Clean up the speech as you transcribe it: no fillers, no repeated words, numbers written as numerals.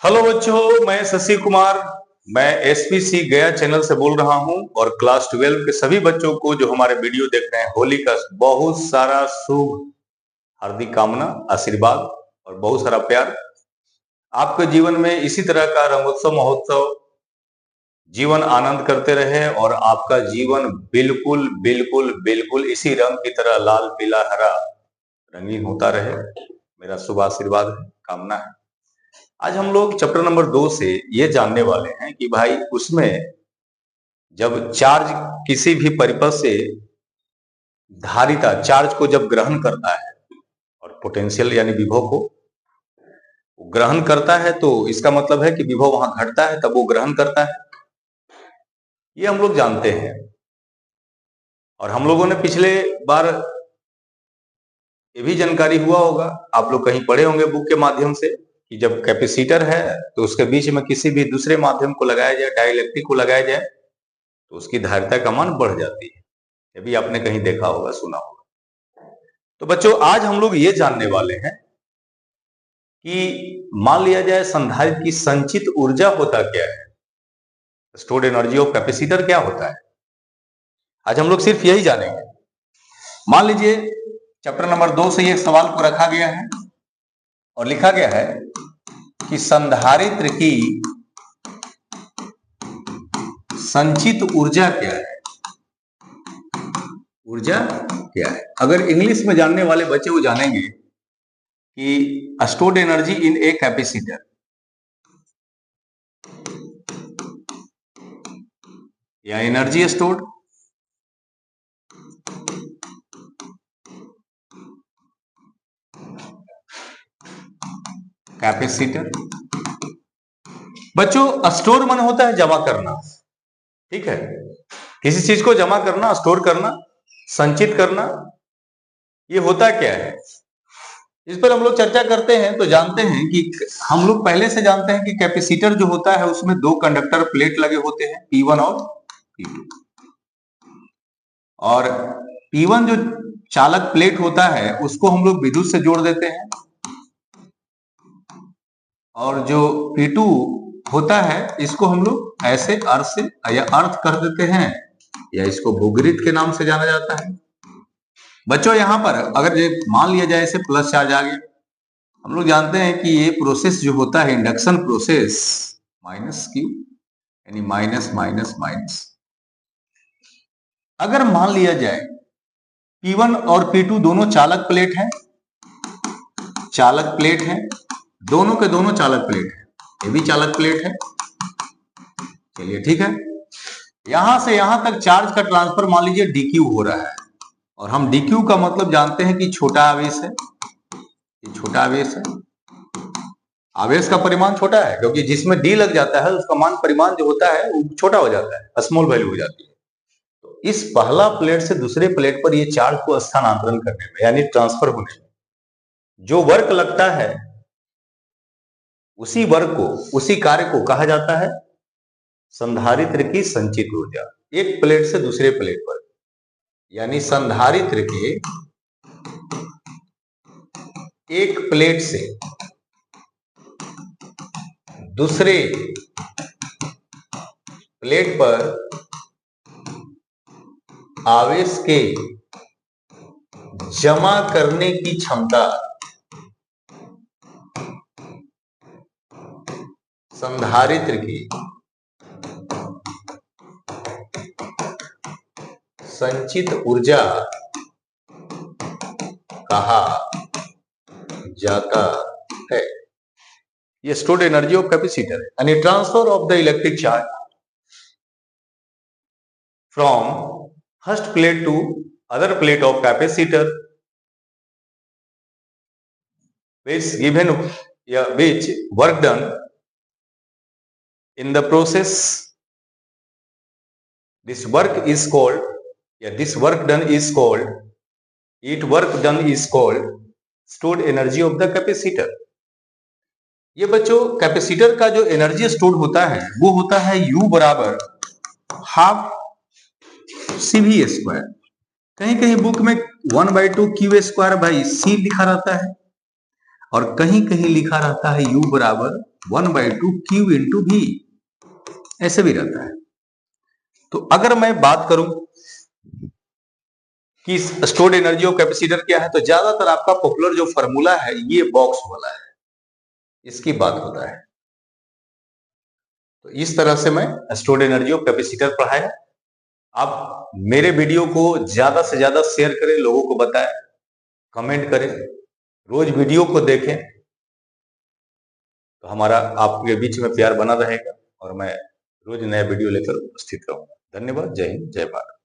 Hello बच्चों, मैं शशि कुमार। मैं एसपीसी गया चैनल से बोल रहा हूं और क्लास 12 के सभी बच्चों को जो हमारे वीडियो देख रहे हैं, होली का बहुत सारा शुभ हार्दिक कामना, आशीर्वाद और बहुत सारा प्यार। आपके जीवन में इसी तरह का रंगोत्सव महोत्सव जीवन आनंद करते रहे और आपका जीवन बिल्कुल बिल्कुल बिल्कुल इसी रंग की तरह लाल पीला हरा रंगीन होता रहे। मेरा शुभ आशीर्वाद है, कामना है। आज हम लोग चैप्टर नंबर 2 से ये जानने वाले हैं कि भाई उसमें जब चार्ज किसी भी परिपथ से धारिता चार्ज को जब ग्रहण करता है और पोटेंशियल यानी विभव को ग्रहण करता है, तो इसका मतलब है कि विभव वहां घटता है तब वो ग्रहण करता है। ये हम लोग जानते हैं और हम लोगों ने पिछले बार ये भी जानकारी हुआ होगा, आप लोग कहीं पढ़े होंगे बुक के माध्यम से कि जब कैपेसिटर है तो उसके बीच में किसी भी दूसरे माध्यम को लगाया जाए, डाइलेक्ट्रिक को लगाया जाए, तो उसकी धारिता का मान बढ़ जाती है। ये भी आपने कहीं देखा होगा, सुना होगा। तो बच्चों, आज हम लोग ये जानने वाले हैं कि मान लिया जाए संधारित्र की संचित ऊर्जा होता क्या है, स्टोर्ड एनर्जी ऑफ कैपेसिटर क्या होता है। आज हम लोग सिर्फ यही जानेंगे। मान लीजिए चैप्टर नंबर 2 से ये सवाल को रखा गया है और लिखा गया है कि संधारित्र की संचित ऊर्जा क्या है। ऊर्जा क्या है? अगर इंग्लिश में जानने वाले बच्चे वो जानेंगे कि stored energy in a capacitor या एनर्जी स्टोर्ड कैपेसिटर। बच्चों, स्टोर मन होता है जमा करना, ठीक है। किसी चीज को जमा करना, स्टोर करना, संचित करना, ये होता क्या है, इस पर हम लोग चर्चा करते हैं। तो जानते हैं कि हम लोग पहले से जानते हैं कि कैपेसिटर जो होता है उसमें दो कंडक्टर प्लेट लगे होते हैं, P1 और P2। और P1 जो चालक प्लेट होता है उसको हम लोग विद्युत से जोड़ देते हैं और जो P2 होता है इसको हम लोग ऐसे अर्थ से या अर्थ कर देते हैं या इसको भूगृत के नाम से जाना जाता है। बच्चों, यहां पर अगर ये मान लिया जाए इसे प्लस चार्ज आ गया, हम लोग जानते हैं कि ये प्रोसेस जो होता है इंडक्शन प्रोसेस, माइनस क्यू यानी माइनस माइनस माइनस। अगर मान लिया जाए P1 और P2 दोनों चालक प्लेट हैं, चालक प्लेट है, दोनों के दोनों चालक प्लेट है, ये भी चालक प्लेट है, चलिए ठीक है। यहां से यहां तक चार्ज का ट्रांसफर मान लीजिए dq हो रहा है और हम dq का मतलब जानते हैं कि छोटा आवेश है, ये छोटा आवेश है। आवेश का परिमाण छोटा है क्योंकि जिसमें d लग जाता है उसका मान परिमाण जो होता है वो छोटा हो जाता है, स्मॉल वैल्यू हो जाती है। तो इस पहला प्लेट से दूसरे प्लेट पर ये चार्ज को स्थानांतरण करने में यानी ट्रांसफर होने में जो वर्क लगता है, उसी वर्क को, उसी कार्य को कहा जाता है संधारित्र की संचित ऊर्जा। एक प्लेट से दूसरे प्लेट पर यानी संधारित्र के एक प्लेट से दूसरे प्लेट पर आवेश के जमा करने की क्षमता संधारित्र की संचित ऊर्जा कहा जाता है। ये स्टोर्ड एनर्जी ऑफ कैपेसिटर है यानी transfer of the electric charge from first plate to other plate of capacitor which given which work done in the process, this work is called this work done is called stored energy of the capacitor। ये बच्चों, capacitor का जो energy store होता है वो होता है U बराबर हाफ CV स्क्वायर। कहीं कहीं बुक में 1/2 Q² बाई C लिखा रहता है। और कहीं कहीं लिखा रहता है U बराबर 1/2 Q इंटू V, ऐसे भी रहता है। तो अगर मैं बात करूं कि स्टोर्ड एनर्जी और कैपेसिटर क्या है, तो ज्यादातर आपका पॉपुलर जो फॉर्मूला है ये बॉक्स वाला है, इसकी बात होता है। तो इस तरह से मैं स्टोर्ड एनर्जी और कैपेसिटर पढ़ाया। आप मेरे वीडियो को ज्यादा से ज्यादा शेयर करें, लोगों को बताएं, कमेंट करें, रोज वीडियो को देखें, तो हमारा आपके बीच में प्यार बना रहेगा और मैं रोज नया वीडियो लेकर उपस्थित रहूंगा। धन्यवाद। जय हिंद, जय भारत।